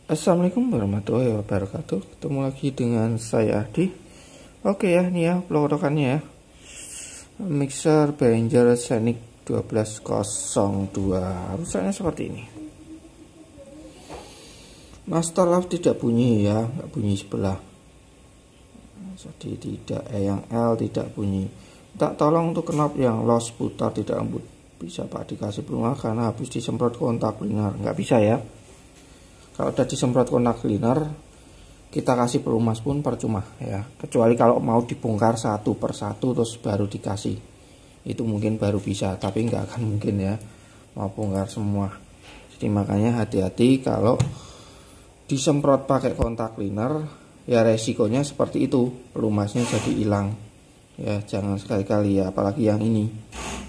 Assalamualaikum warahmatullahi wabarakatuh. Ketemu lagi dengan saya Adi. Oke ya, ini ya pelorokannya ya. Mixer Behringer Scenic 1202. Rusaknya seperti ini. Master Lock tidak bunyi ya, nggak bunyi sebelah. Jadi tidak yang L tidak bunyi. Tak tolong untuk knob yang loss putar tidak lembut. Bisa Pak dikasih peluang karena habis disemprot kontak cleaner. Nggak bisa ya. Kalau udah disemprot kontak cleaner, kita kasih pelumas pun percuma ya. Kecuali kalau mau dibongkar satu persatu terus baru dikasih, itu mungkin baru bisa. Tapi nggak akan mungkin ya mau bongkar semua. Jadi makanya hati-hati kalau disemprot pakai kontak cleaner, ya resikonya seperti itu, pelumasnya jadi hilang. Ya jangan sekali-kali ya, apalagi yang ini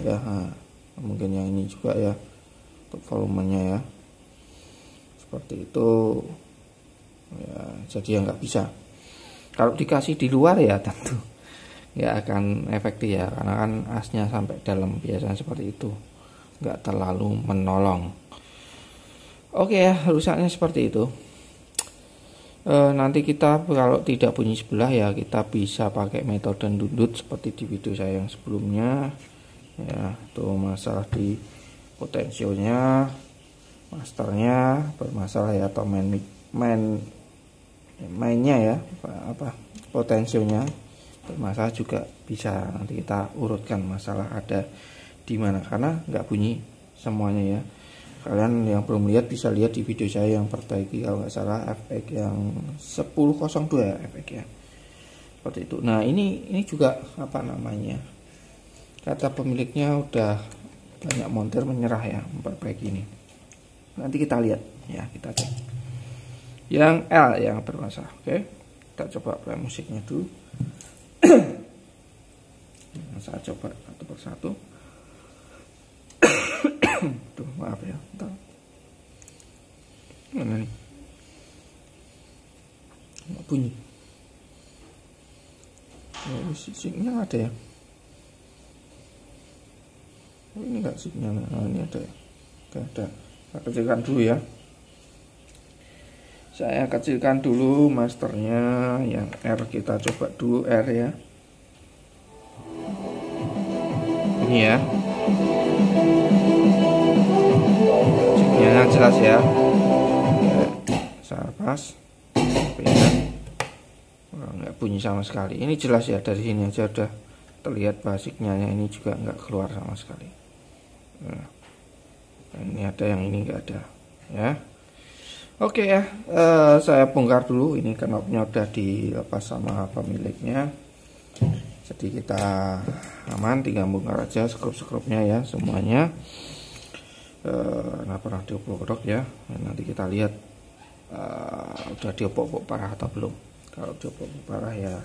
ya. Nah, mungkin yang ini juga ya, untuk volumenya ya. Seperti itu ya, jadi ya nggak bisa. Kalau dikasih di luar ya tentu nggak akan efektif ya, karena kan asnya sampai dalam, biasanya seperti itu, nggak terlalu menolong. Oke ya, rusaknya seperti itu. Nanti kita kalau tidak bunyi sebelah ya, kita bisa pakai metode dundut seperti di video saya yang sebelumnya ya. Tuh masalah di potensionya, masternya bermasalah ya, atau mainnya ya, apa potensinya bermasalah juga bisa. Nanti kita urutkan masalah ada di mana, karena nggak bunyi semuanya ya. Kalian yang belum lihat bisa lihat di video saya yang perbaiki, kalau nggak salah FX yang 1002 ya, FX ya, seperti itu. Nah ini juga apa namanya, kata pemiliknya udah banyak montir menyerah ya memperbaiki ini. Nanti kita lihat ya, kita cek yang L yang bermasalah. Oke, kita coba play musiknya dulu. Saya coba satu persatu. Tuh maaf ya, bentar. Mana nih, nggak bunyi. Signal ada ya, oh, ini nggak signal. Nah, ini ada ya, nggak ada. Saya kecilkan dulu ya. Saya kecilkan dulu masternya yang R, kita coba dulu R ya. Ini ya. Sinyalnya jelas ya. Saya pas. Nggak bunyi sama sekali. Ini jelas ya, dari sini aja udah terlihat bahwa sinyalnya ini juga nggak keluar sama sekali. Nah. Ini ada, yang ini enggak ada ya. Oke ya, saya bongkar dulu. Ini knopnya udah dilepas sama pemiliknya, jadi kita aman, tinggal bongkar aja skrup-skrupnya ya semuanya. Nah pernah diopok-opok ya. Nanti kita lihat udah diopok-opok parah atau belum. Kalau diopok-opok parah ya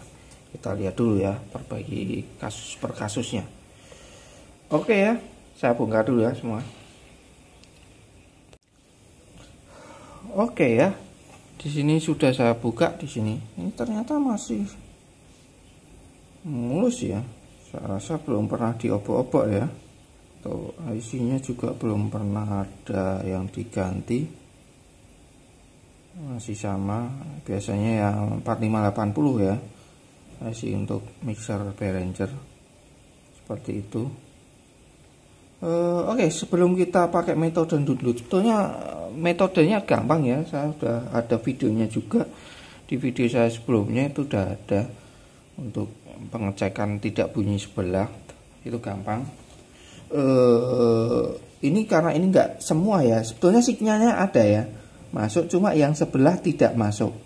kita lihat dulu ya, perbaiki kasus per kasusnya. Oke ya, saya bongkar dulu ya semua. Oke ya, di sini sudah saya buka di sini. Ini ternyata masih mulus ya. Saya rasa belum pernah diobok-obok ya. Tuh IC-nya juga belum pernah ada yang diganti. Masih sama, biasanya yang 4580 ya. IC untuk mixer Behringer. Seperti itu. Oke, sebelum kita pakai metode dundut, sebetulnya metodenya gampang ya. Saya sudah ada videonya juga. Di video saya sebelumnya itu udah ada untuk pengecekan tidak bunyi sebelah, itu gampang. Ini karena ini enggak semua ya, sebetulnya signalnya ada ya masuk, cuma yang sebelah tidak masuk.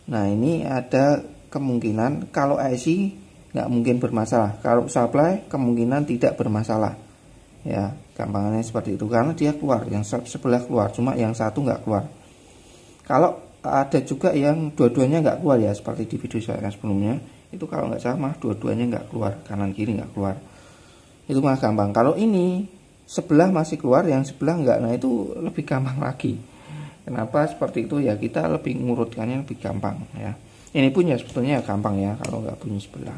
Nah ini ada kemungkinan kalau IC nggak mungkin bermasalah, kalau supply kemungkinan tidak bermasalah ya. Gampangannya seperti itu, karena dia keluar, yang sebelah keluar, cuma yang satu nggak keluar. Kalau ada juga yang dua-duanya nggak keluar ya, seperti di video saya sebelumnya itu, kalau nggak sama dua-duanya nggak keluar, kanan kiri nggak keluar, itu mah gampang. Kalau ini sebelah masih keluar, yang sebelah nggak, nah itu lebih gampang lagi. Kenapa seperti itu ya, kita lebih ngurutkannya lebih gampang ya. Ini pun ya sebetulnya gampang ya, kalau nggak bunyi sebelah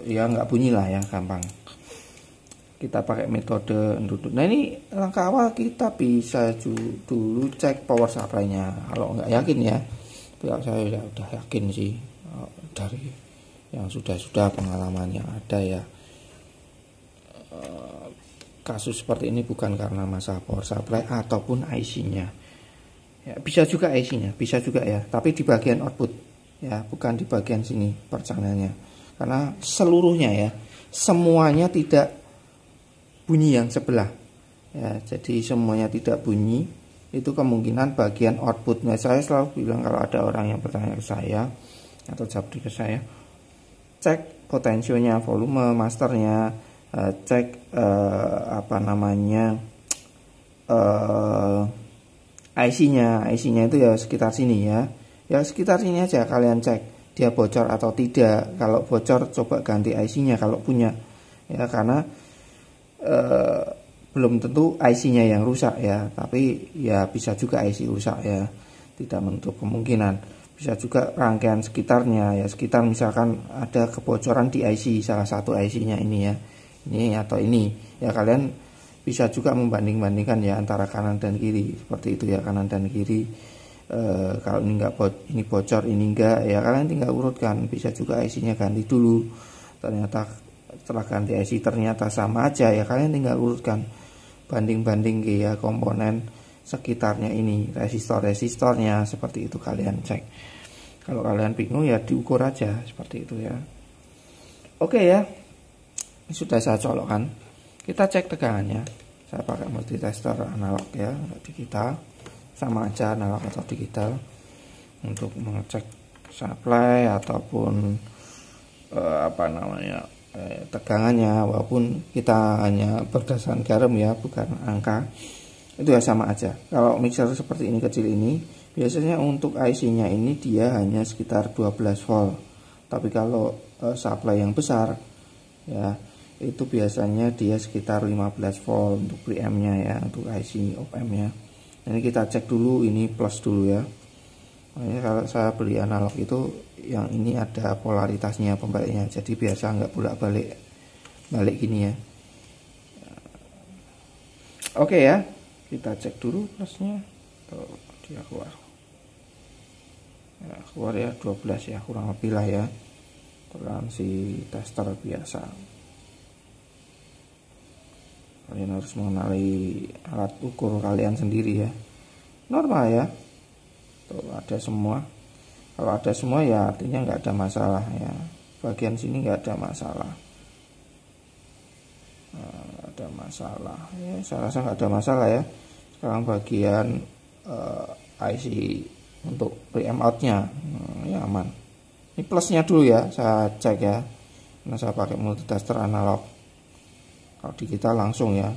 ya nggak bunyi lah ya, gampang. kita pakai metode endurance. Nah ini langkah awal, kita bisa dulu cek power supply-nya. Kalau nggak yakin ya, kalau saya udah yakin sih dari yang sudah pengalaman yang ada ya. Kasus seperti ini bukan karena masalah power supply ataupun IC-nya. Ya, bisa juga IC-nya, bisa juga ya, tapi di bagian output ya, bukan di bagian sini percanelnya. Karena seluruhnya ya, semuanya tidak bunyi yang sebelah ya, jadi semuanya tidak bunyi, itu kemungkinan bagian outputnya. Saya selalu bilang kalau ada orang yang bertanya ke saya atau japri ke saya, cek potensionya, volume masternya, cek IC-nya itu ya sekitar sini ya sekitar sini aja kalian cek dia bocor atau tidak. Kalau bocor coba ganti IC-nya kalau punya ya, karena belum tentu IC-nya yang rusak ya, tapi ya bisa juga IC rusak ya, tidak menutup kemungkinan. Bisa juga rangkaian sekitarnya ya, sekitar misalkan ada kebocoran di IC, salah satu IC-nya ini ya, ini atau ini ya, kalian bisa juga membanding-bandingkan ya antara kanan dan kiri seperti itu ya, kanan dan kiri. Kalau ini ini bocor, ini enggak ya, kalian tinggal urutkan. Bisa juga IC-nya ganti dulu, ternyata setelah ganti IC ternyata sama aja ya, kalian tinggal urutkan, banding-banding ya komponen sekitarnya ini, resistornya seperti itu kalian cek. Kalau kalian bingung ya diukur aja seperti itu ya. Oke ya, ini sudah saya colokkan. Kita cek tegangannya. Saya pakai multitester analog ya, digital, sama aja analog atau digital, untuk mengecek supply ataupun tegangannya, walaupun kita hanya berdasarkan garam ya, bukan angka, itu ya sama aja. Kalau mixer seperti ini kecil ini, biasanya untuk IC-nya ini dia hanya sekitar 12 volt. Tapi kalau supply yang besar ya, itu biasanya dia sekitar 15 volt untuk preamp-nya ya, untuk IC op-amp-nya. Ini kita cek dulu, ini plus dulu ya. Makanya kalau saya beli analog itu yang ini ada polaritasnya, pembaliknya, jadi biasa nggak bolak-balik gini ya. Oke ya, kita cek dulu plusnya. Tuh, dia keluar ya 12 ya, kurang lebih lah ya, toleransi tester biasa. Kalian harus mengenali alat ukur kalian sendiri ya. Normal ya, tuh ada semua. Kalau ada semua ya artinya nggak ada masalah ya. Bagian sini nggak ada masalah. Ada masalah ya, saya rasa nggak ada masalah ya. Sekarang bagian IC untuk preamp outnya ya aman. Ini plusnya dulu ya, saya cek ya, karena saya pakai multitester analog. Kalau digital langsung ya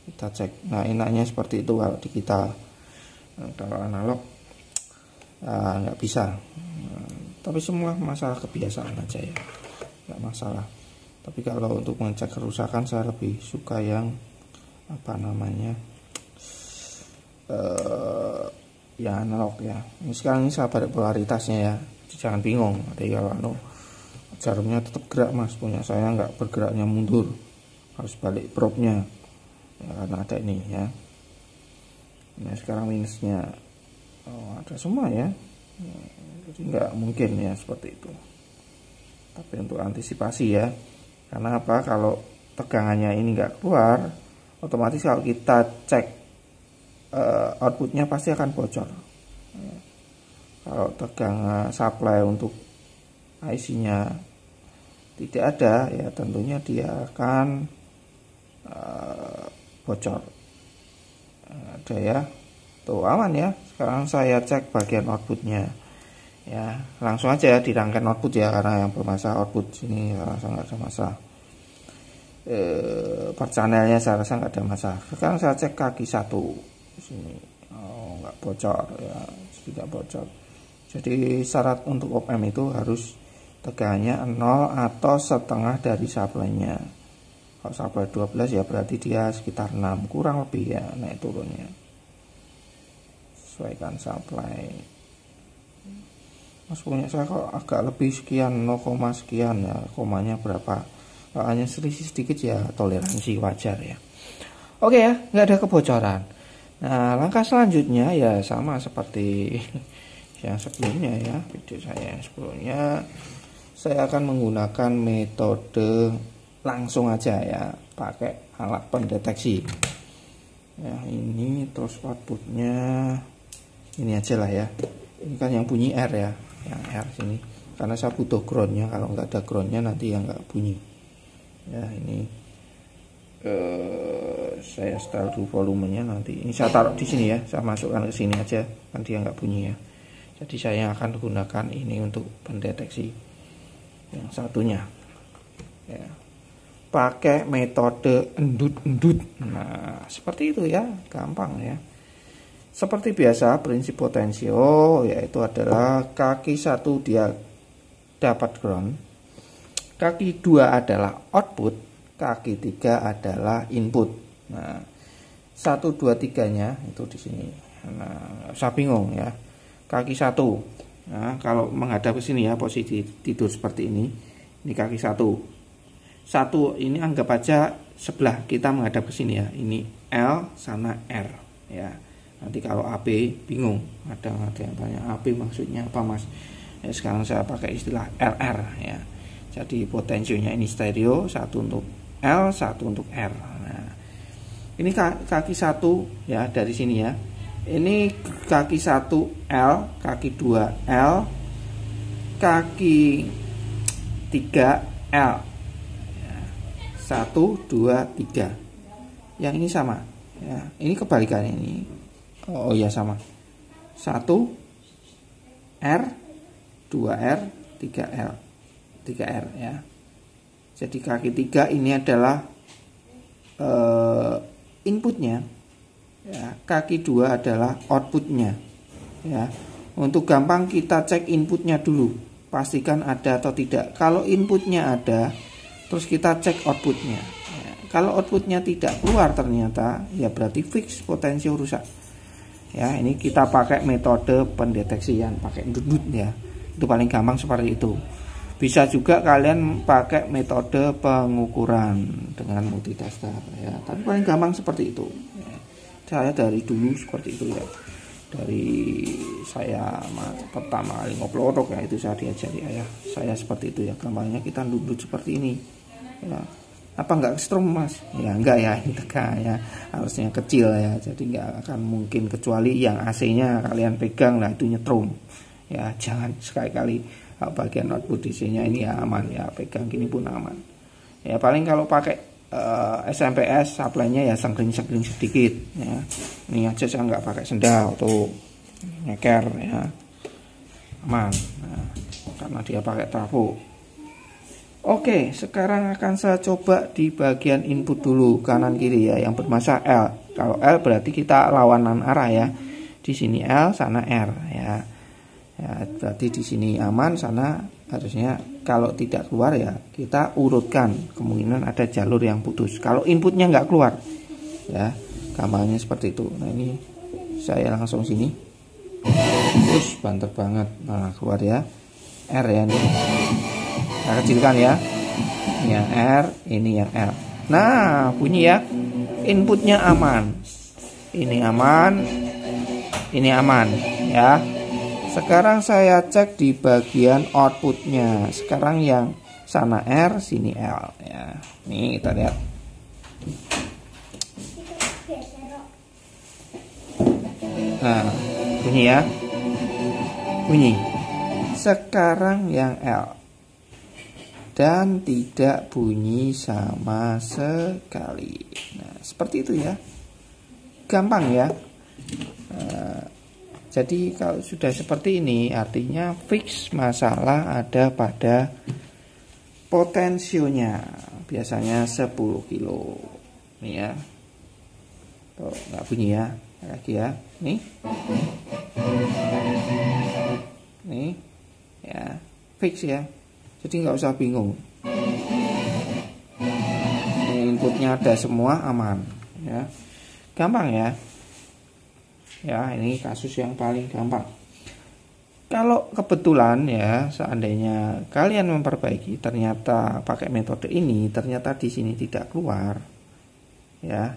kita cek. Nah enaknya seperti itu kalau digital. Nah, kalau analog nggak bisa. Tapi semua masalah kebiasaan aja ya, nggak masalah. Tapi kalau untuk mengecek kerusakan saya lebih suka yang ya analog ya. Ini sekarang ini saya balik polaritasnya ya, jangan bingung. Jadi kalau jarumnya tetap gerak mas, punya saya nggak bergeraknya mundur, harus balik probe-nya ya, karena ada ini ya. Nah sekarang minusnya ada semua ya. Jadi nggak mungkin ya seperti itu. Tapi untuk antisipasi ya, karena apa, kalau tegangannya ini nggak keluar, otomatis kalau kita cek outputnya pasti akan bocor. Kalau tegangan supply untuk IC-nya tidak ada ya, tentunya dia akan bocor. Ada ya, tuh aman ya. Sekarang saya cek bagian outputnya ya, langsung aja di rangkaian output ya, karena yang bermasalah output sini saya rasa nggak ada masalah. Per channelnya saya rasa nggak ada masalah. Sekarang saya cek kaki satu di sini, nggak bocor ya, tidak bocor. Jadi syarat untuk op-amp itu harus tegangannya 0 atau setengah dari supply-nya. Kalau supply 12 ya berarti dia sekitar 6 kurang lebih ya, naik turunnya. Sesuaikan supply. Mas punya saya kok agak lebih sekian, 0, sekian ya, komanya berapa. Kalau hanya selisih sedikit ya toleransi wajar ya. Oke ya, nggak ada kebocoran. Nah, langkah selanjutnya ya sama seperti yang sebelumnya ya, video saya yang sebelumnya. Saya akan menggunakan metode langsung aja ya, pakai alat pendeteksi. Ya, ini terus outputnya ini aja lah ya. Ini kan yang bunyi R ya, yang R sini. Karena saya butuh groundnya, kalau nggak ada groundnya nanti yang nggak bunyi. Ya ini saya setel dulu volumenya nanti. Ini saya taruh di sini ya, saya masukkan ke sini aja, nanti yang nggak bunyi ya. Jadi saya akan gunakan ini untuk pendeteksi yang satunya. Ya. Pakai metode endut-endut. Nah, seperti itu ya, gampang ya. Seperti biasa, prinsip potensio yaitu adalah kaki 1 dia dapat ground, kaki 2 adalah output, kaki 3 adalah input. Nah, 1 2 3-nya itu di sini. Nah, usah bingung ya. Kaki 1. Nah, kalau menghadap ke sini ya, posisi tidur seperti ini. Ini kaki 1. Satu ini anggap aja sebelah kita menghadap ke sini ya. Ini L, sana R ya. Nanti kalau AB bingung, ada yang tanya AB maksudnya apa mas? Ya, sekarang saya pakai istilah RR ya. Jadi potensionya ini stereo, satu untuk L, satu untuk R. Nah, ini kaki 1 ya dari sini ya. Ini kaki 1 L, kaki 2 L, kaki 3 L. 1 2 3. Yang ini sama ya. Ini kebalikannya ini. Oh ya sama. 1 R, 2R, 3L, 3R ya. Jadi kaki 3 ini adalah inputnya ya. Kaki 2 adalah outputnya ya. Untuk gampang kita cek inputnya dulu, pastikan ada atau tidak. Kalau inputnya ada, terus kita cek outputnya ya. Kalau outputnya tidak keluar ternyata ya berarti fix potensio rusak ya. Ini kita pakai metode pendeteksian, pakai endut-endut ya. Itu paling gampang seperti itu. Bisa juga kalian pakai metode pengukuran dengan multitester ya. Tapi paling gampang seperti itu ya. Saya dari dulu seperti itu ya. Dari saya pertama kali ngoplodok ya, itu saya diajari ayah saya seperti itu ya. Gampangnya kita endut-endut seperti ini ya. Apa enggak strom mas? Ya enggak ya, ini teka ya, harusnya kecil ya, jadi enggak akan mungkin, kecuali yang AC-nya kalian pegang lah itu nyetrum ya. Jangan sekali-kali bagian output DC-nya ini ya aman ya, pegang gini pun aman ya. Paling kalau pakai SMPS supply-nya ya sengkling-sengkling sedikit ya. Ini aja saya enggak pakai sendal tuh, nyeker ya, aman. Nah, karena dia pakai trafo. Oke, sekarang akan saya coba di bagian input dulu, kanan kiri ya, yang bermasa L. Kalau L berarti kita lawanan arah ya. Di sini L, sana R ya. Ya, berarti di sini aman, sana harusnya kalau tidak keluar ya kita urutkan, kemungkinan ada jalur yang putus. Kalau inputnya nggak keluar ya, gampangnya seperti itu. Nah, ini saya langsung sini. Terus banter banget. Nah, keluar ya. R ya nih. Nah, kecilkan ya. Ini yang R, ini yang L. Nah, bunyi ya. Inputnya aman. Ini aman. Ini aman ya. Sekarang saya cek di bagian outputnya. Sekarang yang sana R, sini L ya. Nih kita lihat. Nah, bunyi ya. Bunyi. Sekarang yang L. Dan tidak bunyi sama sekali. Nah, seperti itu ya. Gampang ya. Jadi kalau sudah seperti ini artinya fix masalah ada pada potensionya. Biasanya 10 kilo. Nih ya. Tuh, nggak bunyi ya. Lagi ya. Nih. Nih. Ya, fix ya. Jadi nggak usah bingung. Ini inputnya ada semua, aman ya. Gampang ya. Ya, ini kasus yang paling gampang. Kalau kebetulan ya, seandainya kalian memperbaiki ternyata pakai metode ini ternyata di sini tidak keluar, ya,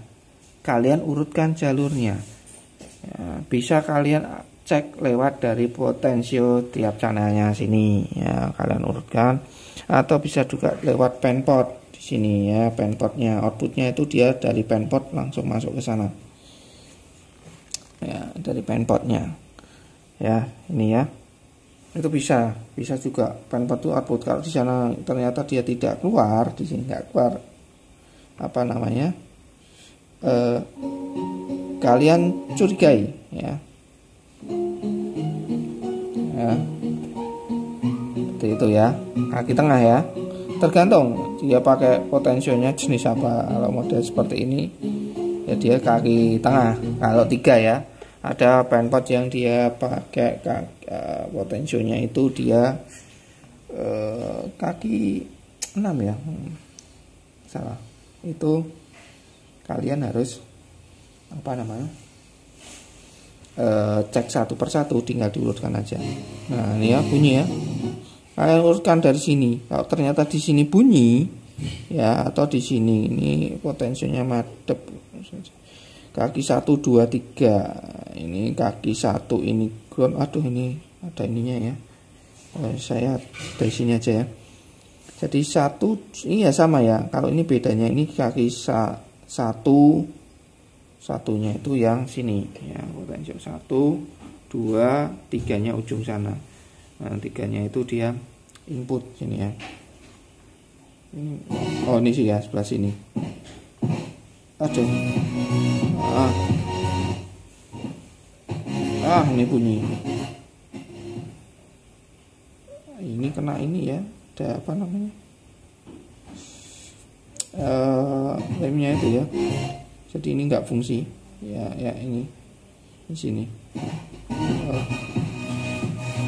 kalian urutkan jalurnya. Ya, bisa kalian cek lewat dari potensio tiap channelnya sini, ya, kalian urutkan, atau bisa juga lewat penport di sini ya, penportnya, outputnya itu dia dari penport langsung masuk ke sana, ya, dari penportnya, ya, ini ya. Itu bisa juga penport itu output. Kalau di sana ternyata dia tidak keluar, di sini nggak keluar, apa namanya, kalian curigai, ya, seperti itu ya, kaki tengah ya, tergantung dia pakai potensionya jenis apa. Kalau model seperti ini ya dia kaki tengah. Kalau 3 ya, ada penport yang dia pakai potensionya itu dia kaki 6 ya, salah, itu kalian harus apa namanya, cek satu persatu, tinggal diurutkan aja. Nah ini ya, bunyi ya, kalian urutkan dari sini. Kalau ternyata di sini bunyi ya, atau di sini ini potensinya madep, kaki 1 2 3, ini kaki 1 ini ground. Aduh, ini ada ininya ya, saya dari sini aja ya. Jadi 1 ini ya sama ya, kalau ini bedanya ini kaki 1, satunya itu yang sini ya, potensio 1 2 3 nya ujung sana. Nah 3 nya itu dia input sini ya. Oh ini sih ya, sebelah sini. Aduh, ini bunyi, ini kena ini ya, ada apa namanya, remnya itu ya, jadi ini nggak fungsi ya, ini di sini.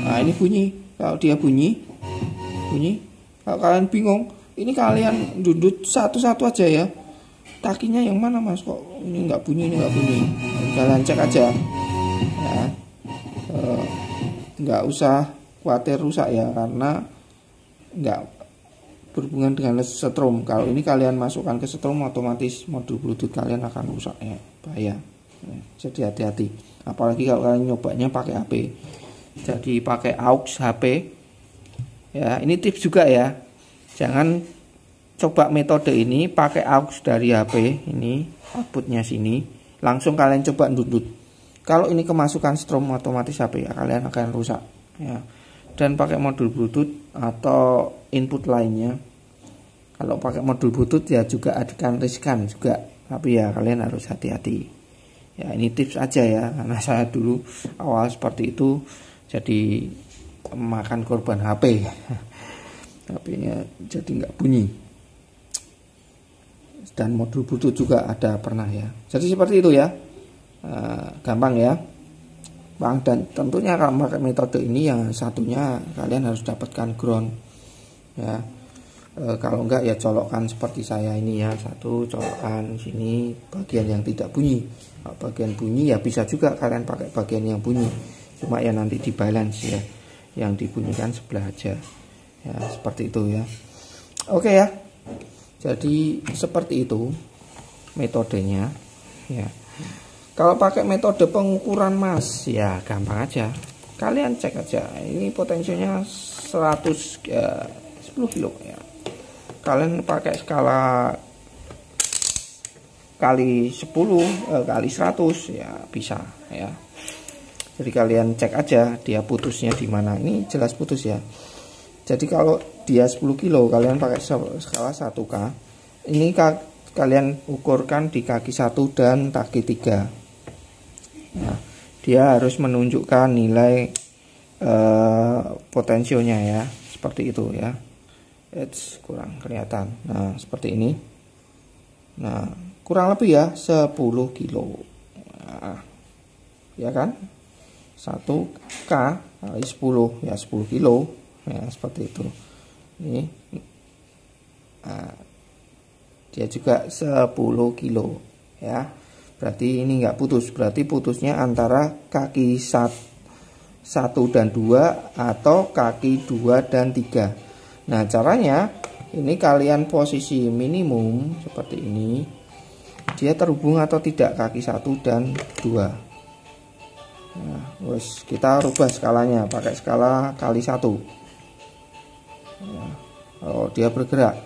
Nah ini bunyi, kalau dia bunyi, kalau kalian bingung, ini kalian duduk satu-satu aja ya, kakinya yang mana mas, kok ini nggak bunyi, kalian cek aja ya, nggak usah khawatir rusak ya, karena nggak berhubungan dengan setrum. Kalau ini kalian masukkan ke setrum, otomatis modul bluetooth kalian akan rusak ya, bahaya ya, jadi hati-hati. Apalagi kalau kalian nyobanya pakai HP, jadi pakai aux HP ya. Ini tips juga ya, jangan coba metode ini pakai aux dari HP, ini outputnya sini, langsung kalian coba ndudut. Kalau ini kemasukan strom, otomatis HP kalian akan rusak ya. Dan pakai modul bluetooth atau input lainnya, kalau pakai modul bluetooth ya juga akan riskan juga, tapi ya kalian harus hati-hati ya. Ini tips aja ya, karena saya dulu awal seperti itu, jadi makan korban HP. HP-nya jadi nggak bunyi, dan modul bluetooth juga ada pernah ya. Jadi seperti itu ya, gampang ya bang. Dan tentunya kalau pakai metode ini yang satunya kalian harus dapatkan ground ya. Kalau enggak ya colokkan seperti saya ini ya, satu colokkan sini bagian yang tidak bunyi. Kalau bagian bunyi ya bisa juga kalian pakai bagian yang bunyi, cuma ya nanti di balance ya, yang dibunyikan sebelah aja ya, seperti itu ya. Oke ya, jadi seperti itu metodenya ya. Kalau pakai metode pengukuran mas ya gampang aja, kalian cek aja, ini potensinya 100 10 kilo ya, kalian pakai skala kali 10 kali 100 ya bisa ya. Jadi kalian cek aja dia putusnya di mana, ini jelas putus ya. Jadi kalau dia 10 kilo kalian pakai skala 1K, ini kalian ukurkan di kaki 1 dan kaki 3. Nah, dia harus menunjukkan nilai potensionya ya, seperti itu ya. Kurang kelihatan. Nah seperti ini. Nah kurang lebih ya 10 kilo nah, ya kan, 1K kali 10 ya 10 kilo ya, seperti itu. Ini nah, dia juga 10 kilo ya, berarti ini enggak putus, berarti putusnya antara kaki 1 dan 2 atau kaki 2 dan 3. Nah, caranya ini kalian posisi minimum seperti ini. Dia terhubung atau tidak kaki 1 dan 2. Nah, terus kita rubah skalanya pakai skala kali 1. Nah, oh, dia bergerak.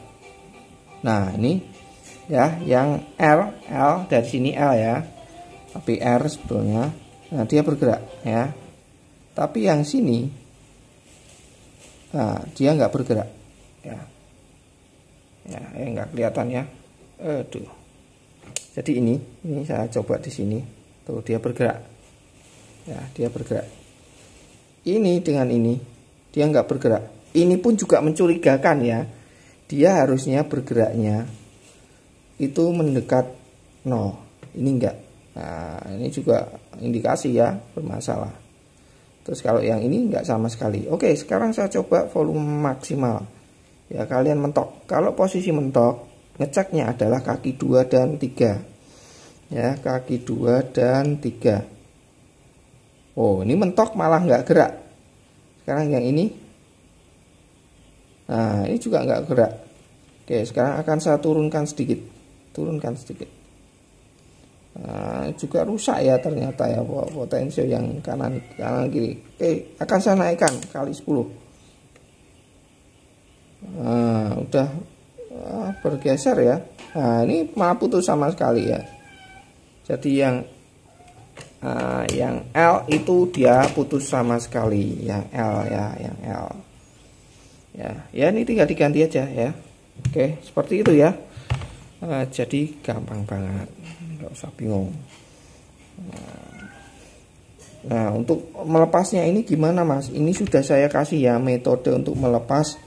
Nah, ini ya yang L dari sini L ya. Tapi R sebetulnya. Nah, dia bergerak ya. Tapi yang sini nah, dia nggak bergerak ya. Ya, nggak kelihatan ya. Aduh. Jadi ini saya coba di sini. Tuh, dia bergerak. Ya, dia bergerak. Ini dengan ini dia nggak bergerak. Ini pun juga mencurigakan ya. Dia harusnya bergeraknya itu mendekat 0. Ini enggak. Nah, ini juga indikasi ya bermasalah. Terus kalau yang ini enggak sama sekali. Oke, sekarang saya coba volume maksimal. Ya, kalian mentok. Kalau posisi mentok, ngeceknya adalah kaki 2 dan 3. Ya, kaki 2 dan 3. Oh, ini mentok malah enggak gerak. Sekarang yang ini. Nah, ini juga enggak gerak. Oke, sekarang akan saya turunkan sedikit. Turunkan sedikit. Nah, juga rusak ya ternyata ya potensial yang kanan kiri. Oke, akan saya naikkan kali 10. Nah, udah bergeser ya. Nah, ini malah putus sama sekali ya. Jadi yang L itu dia putus sama sekali. Yang L ya, yang L. Ya, ini tinggal diganti aja ya. Oke, seperti itu ya. Jadi gampang banget, nggak usah bingung. Nah, untuk melepasnya ini gimana Mas? Ini sudah saya kasih ya metode untuk melepas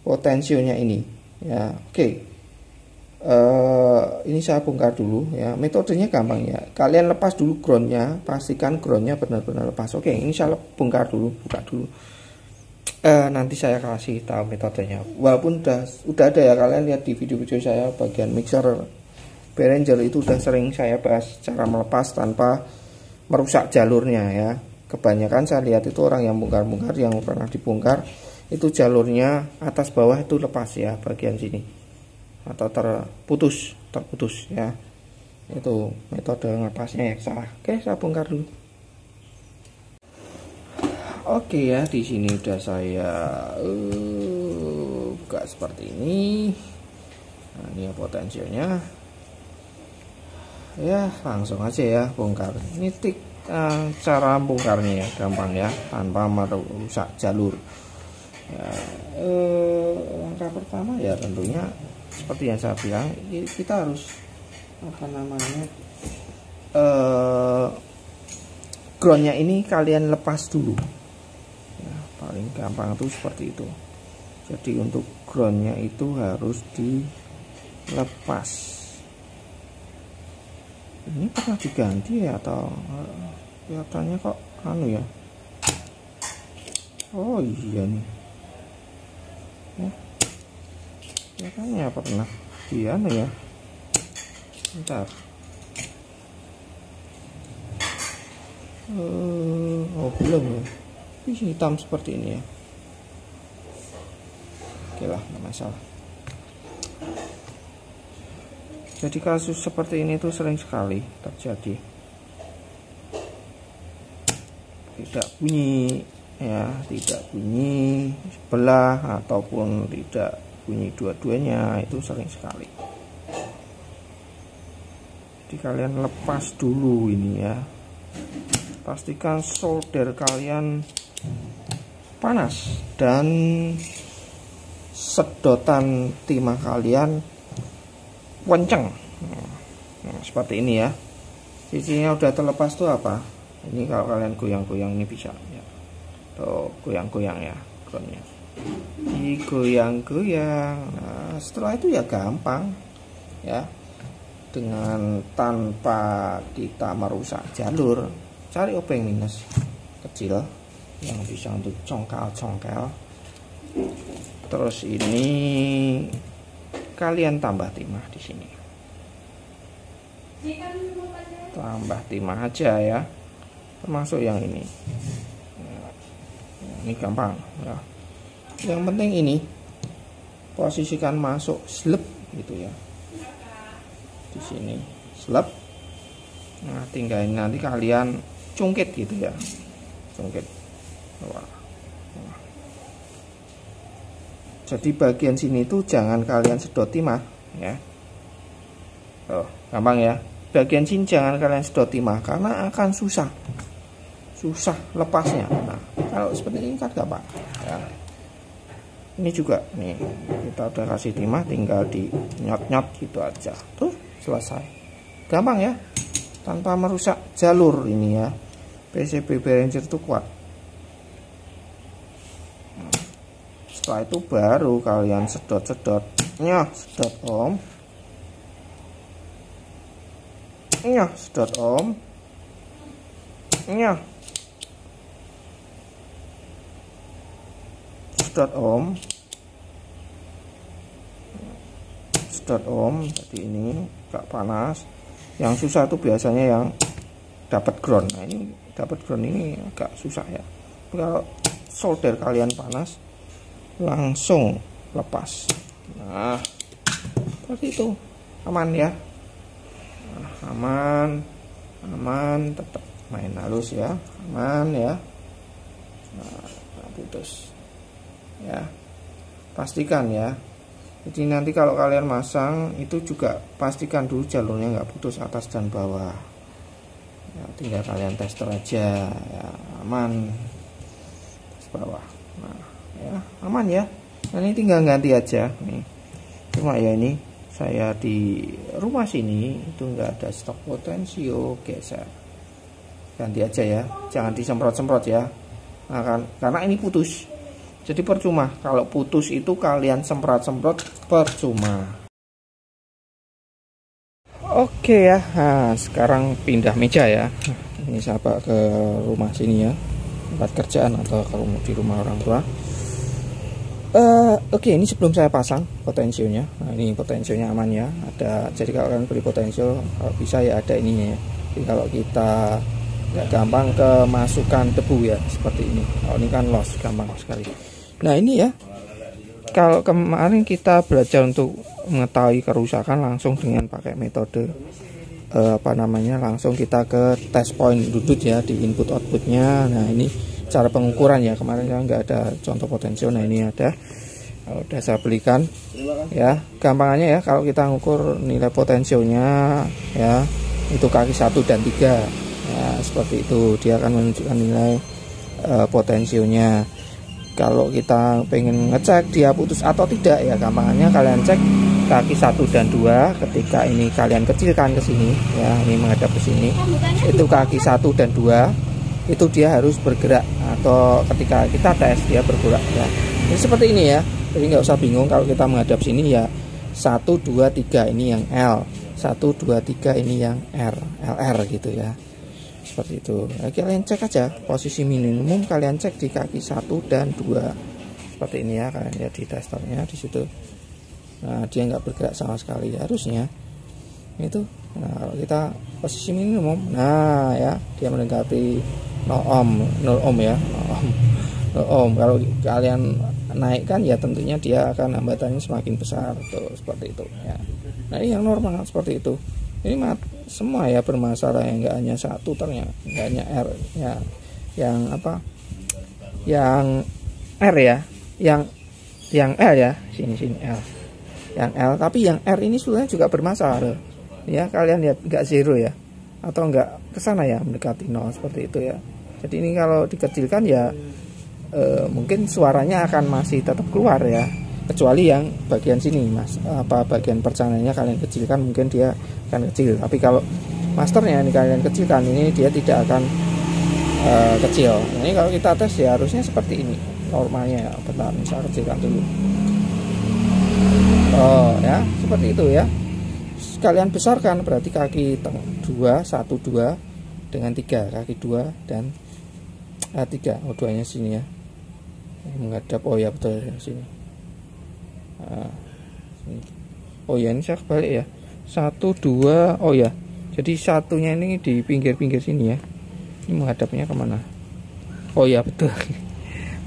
potensionya ini. Ya, oke. Ini saya bongkar dulu ya. Metodenya gampang ya. Kalian lepas dulu groundnya, pastikan groundnya benar-benar lepas. Oke, ini saya bongkar dulu, buka dulu. Nanti saya kasih tahu metodenya. Walaupun udah ada ya, kalian lihat di video-video saya bagian mixer Behringer itu udah sering saya bahas cara melepas tanpa merusak jalurnya ya. Kebanyakan saya lihat itu orang yang bongkar-bongkar, yang pernah dibongkar itu jalurnya atas bawah itu lepas ya, bagian sini atau terputus ya. Itu metode melepasnya yang salah. Oke, saya bongkar dulu. Oke ya, di sini udah saya buka seperti ini. Nah, ini ya potensinya. Ya, langsung aja ya bongkar. Ini cara bongkarnya ya, gampang ya, tanpa merusak jalur. Ya, langkah pertama ya tentunya seperti yang saya bilang, kita harus groundnya ini kalian lepas dulu. Paling gampang itu seperti itu. Jadi untuk groundnya itu harus dilepas. Ini pernah diganti ya atau kelihatannya kok anu ya? Oh iya nih. Ya. Kelihatannya pernah di anu ya. Bentar. Oh belum ya. Hitam seperti ini ya. Oke lah, nggak masalah. Jadi kasus seperti ini tuh sering sekali terjadi. Tidak bunyi ya, tidak bunyi sebelah ataupun tidak bunyi dua-duanya, itu sering sekali. Jadi kalian lepas dulu ini ya. Pastikan solder kalian panas dan sedotan timah kalian kenceng. Nah, seperti ini ya. Sisinya udah terlepas tuh apa? Ini kalau kalian goyang-goyang ini bisa ya. Tuh goyang-goyang ya groundnya. Digoyang-goyang. Nah, setelah itu ya gampang ya. Dengan tanpa kita merusak jalur, cari obeng minus kecil yang bisa untuk congkel-congkel. Terus ini kalian tambah timah di sini. Tambah timah aja ya. Termasuk yang ini. ini gampang ya. Yang penting ini posisikan masuk slep gitu ya, di sini slep. Nah tinggal ini nanti kalian cungkit gitu ya, cungkit. Wah. Jadi bagian sini itu jangan kalian sedot timah ya. Oh gampang ya, bagian sini jangan kalian sedot timah karena akan susah lepasnya. Nah kalau seperti ini kan gampang ya. Ini juga nih kita udah kasih timah, tinggal di nyot-nyot gitu aja, tuh selesai. Gampang ya, tanpa merusak jalur ini ya. PCB Behringer itu kuat. Setelah itu baru kalian sedot-sedot. Nyah, sedot om. Nyah, sedot om. Nyah, sedot om. Sedot om. Jadi ini agak panas. Yang susah itu biasanya yang dapat ground. Nah ini dapat ground ini agak susah ya. Kalau solder kalian panas langsung lepas. Nah seperti itu, aman ya. Nah, aman tetap main halus ya, aman ya. Nah putus ya, pastikan ya. Jadi nanti kalau kalian masang itu juga pastikan dulu jalurnya nggak putus atas dan bawah ya, tinggal kalian tester aja ya, aman atas bawah. Nah ya aman ya. Nah ini tinggal ganti aja nih. Cuma ya ini saya di rumah sini itu nggak ada stok potensio, geser, ganti aja ya, jangan disemprot-semprot ya. Nah kan karena ini putus, jadi percuma. Kalau putus itu kalian semprot-semprot percuma. Oke ya, nah, sekarang pindah meja ya. Ini saya bawa ke rumah sini ya, tempat kerjaan atau kalau di rumah orang tua. Oke, ini sebelum saya pasang potensionya. Nah ini potensionya aman ya. Ada, jadi kalau kalian beli potensio kalau bisa ya ada ininya ya. Jadi kalau kita nggak gampang kemasukan debu ya seperti ini. Kalau ini kan loss gampang sekali. Nah ini ya, kalau kemarin kita belajar untuk mengetahui kerusakan langsung dengan pakai metode langsung kita ke test point dudut ya di input outputnya. Nah ini cara pengukuran ya, kemarin kan nggak ada contoh potensio. Nah ini ada, udah saya belikan ya. Gampangannya ya, kalau kita ngukur nilai potensionya ya itu kaki 1 dan 3 ya, seperti itu dia akan menunjukkan nilai potensionya. Kalau kita pengen ngecek dia putus atau tidak ya, gampangannya kalian cek kaki 1 dan 2. Ketika ini kalian kecilkan ke sini ya, ini menghadap ke sini, itu kaki 1 dan 2 itu dia harus bergerak, atau ketika kita tes dia bergerak ya. Ini seperti ini ya, jadi nggak usah bingung kalau kita menghadap sini ya 1 2 3 ini yang L, 1 2 3 ini yang R, LR gitu ya. Seperti itu. Nah, kalian cek aja posisi minimum, kalian cek di kaki 1 dan 2 seperti ini ya, kalian lihat di testernya di situ. Nah dia nggak bergerak sama sekali harusnya itu. Nah kalau kita posisi minimum, nah ya dia mendekati 0 ohm ya, 0 ohm. Kalau kalian naikkan ya tentunya dia akan hambatannya semakin besar tuh, seperti itu ya. Nah ini yang normal seperti itu. Ini semua ya bermasalah ya, nggak hanya satu ternyata, nggak hanya R ya, yang apa, yang R ya, yang L ya, sini L, yang L, tapi yang R ini sebenarnya juga bermasalah ya. Kalian lihat nggak zero ya, atau nggak kesana ya, mendekati 0 seperti itu ya. Jadi ini kalau dikecilkan ya mungkin suaranya akan masih tetap keluar ya, kecuali yang bagian sini mas, bagian percananya kalian kecilkan, mungkin dia akan kecil. Tapi kalau masternya ini kalian kecilkan, ini dia tidak akan kecil. Nah, ini kalau kita tes ya harusnya seperti ini normalnya ya. Bentar, saya kecilkan dulu. Oh ya, seperti itu ya. Kalian besarkan berarti kaki 2 1 2 dengan 3, kaki 2 dan 3. Oh, 2-nya sini ya, menghadap. Oh ya betul ya, sini. Oh ya ini saya kebalik ya, 1 2. Oh ya, jadi satunya ini di pinggir-pinggir sini ya, ini menghadapnya kemana? Oh ya betul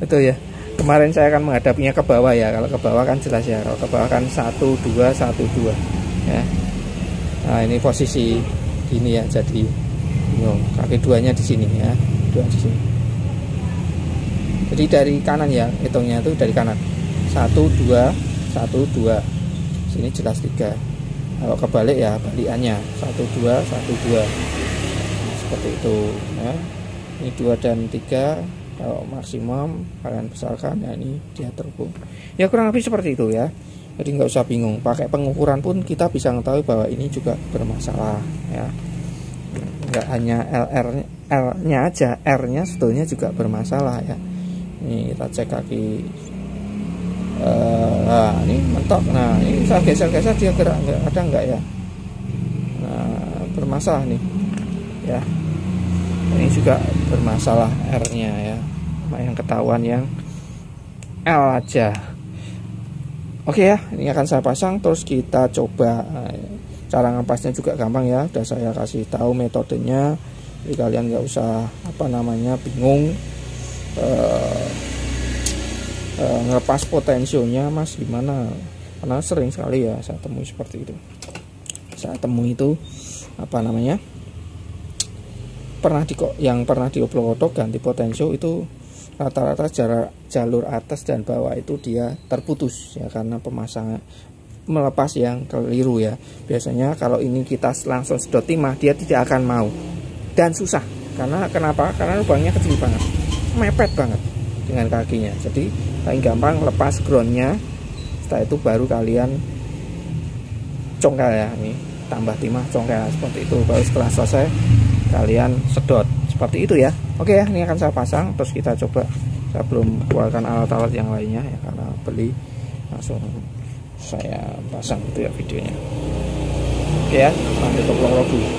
Itu ya. Kemarin saya akan menghadapnya ke bawah ya. Kalau ke bawah kan jelas ya. Kalau ke bawah kan 1 2 1 2 ya. Nah, ini posisi gini ya. Jadi kaki duanya di sini ya. Dua di sini. Jadi dari kanan ya, hitungnya itu dari kanan. 1 2 1 2. Sini jelas 3. Kalau kebalik ya balikannya 1 2 1 2. Seperti itu ya. Ini 2 dan 3. Kalau maksimum kalian besarkan ya, ini dia turbo. Ya kurang lebih seperti itu ya. Jadi nggak usah bingung. Pakai pengukuran pun kita bisa mengetahui bahwa ini juga bermasalah ya. Nggak hanya L-nya aja, R-nya sebetulnya juga bermasalah ya. Ini kita cek kaki. Nah, ini mentok. Nah, ini saya geser-geser dia gerak ada enggak ya? Nah, bermasalah nih. Ya. Ini juga bermasalah R-nya ya. Yang ketahuan yang L aja. Oke ya, ini akan saya pasang terus kita coba. Cara ngepasnya juga gampang ya. Udah saya kasih tahu metodenya. Jadi kalian nggak usah bingung. Ngelepas potensionya mas gimana, karena sering sekali ya saya temui seperti itu. Saya temui itu pernah dioplok-oplok ganti potensio itu rata-rata jalur atas dan bawah itu dia terputus ya, karena pemasangan melepas yang keliru ya. Biasanya kalau ini kita langsung sedot timah dia tidak akan mau dan susah. Kenapa? Karena lubangnya kecil banget, mepet banget dengan kakinya. Jadi paling gampang lepas groundnya, setelah itu baru kalian congkel ya, ini tambah timah congkel seperti itu, baru setelah selesai kalian sedot seperti itu ya. Oke ya, ini akan saya pasang terus kita coba. Saya belum keluarkan alat-alat yang lainnya ya, karena beli langsung saya pasang itu ya videonya. Oke ya, lanjut ke vlog dulu.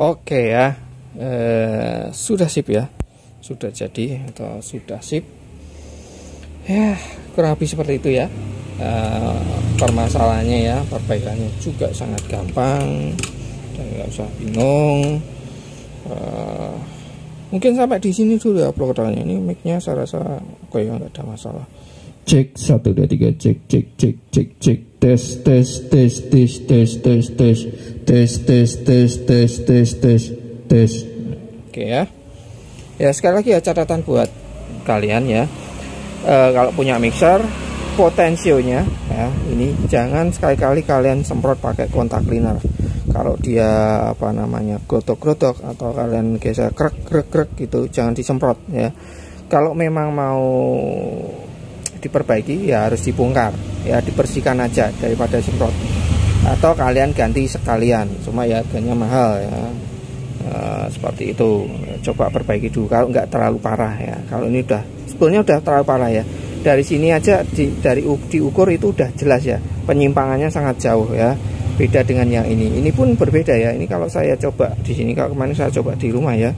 Oke ya, sudah sip ya, sudah jadi atau sudah sip ya, kurang lebih seperti itu ya. Permasalahannya ya, perbaikannya juga sangat gampang dan nggak usah bingung. Mungkin sampai di sini dulu ya uploadannya. Ini mic-nya saya rasa oke ya, nggak ada masalah. Cek 1 2 3 cek tes oke ya. Ya sekali lagi ya, catatan buat kalian ya, kalau punya mixer potensionya ya, ini jangan sekali-kali kalian semprot pakai kontak cleaner. Kalau dia grotok-grotok atau kalian geser krek gitu, jangan disemprot ya. Kalau memang mau diperbaiki ya harus dibongkar ya, dibersihkan aja daripada semprot, atau kalian ganti sekalian, cuma ya harganya mahal ya. Seperti itu, coba perbaiki dulu kalau nggak terlalu parah ya. Kalau ini sebetulnya udah terlalu parah ya, dari sini aja diukur itu udah jelas ya, penyimpangannya sangat jauh ya, beda dengan yang ini pun berbeda ya. Ini kalau saya coba di sini, kalau kemarin saya coba di rumah ya,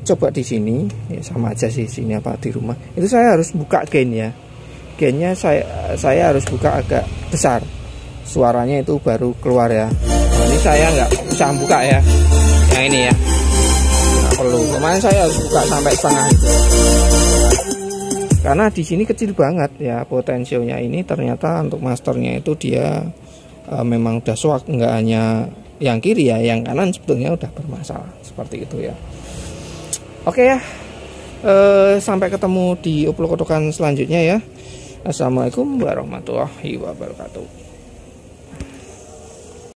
coba di sini ya, sama aja sih sini apa di rumah itu saya harus buka gain ya, gainnya saya harus buka agak besar, suaranya itu baru keluar ya. Nah, ini saya nggak usah buka ya, yang ini ya nggak perlu. Kemarin saya harus buka sampai setengah itu, karena di sini kecil banget ya potensionya. Ini ternyata untuk masternya itu dia memang udah swak, nggak hanya yang kiri ya, yang kanan sebetulnya udah bermasalah seperti itu ya. Oke ya, sampai ketemu di upload-uploadan selanjutnya ya. Assalamualaikum warahmatullahi wabarakatuh.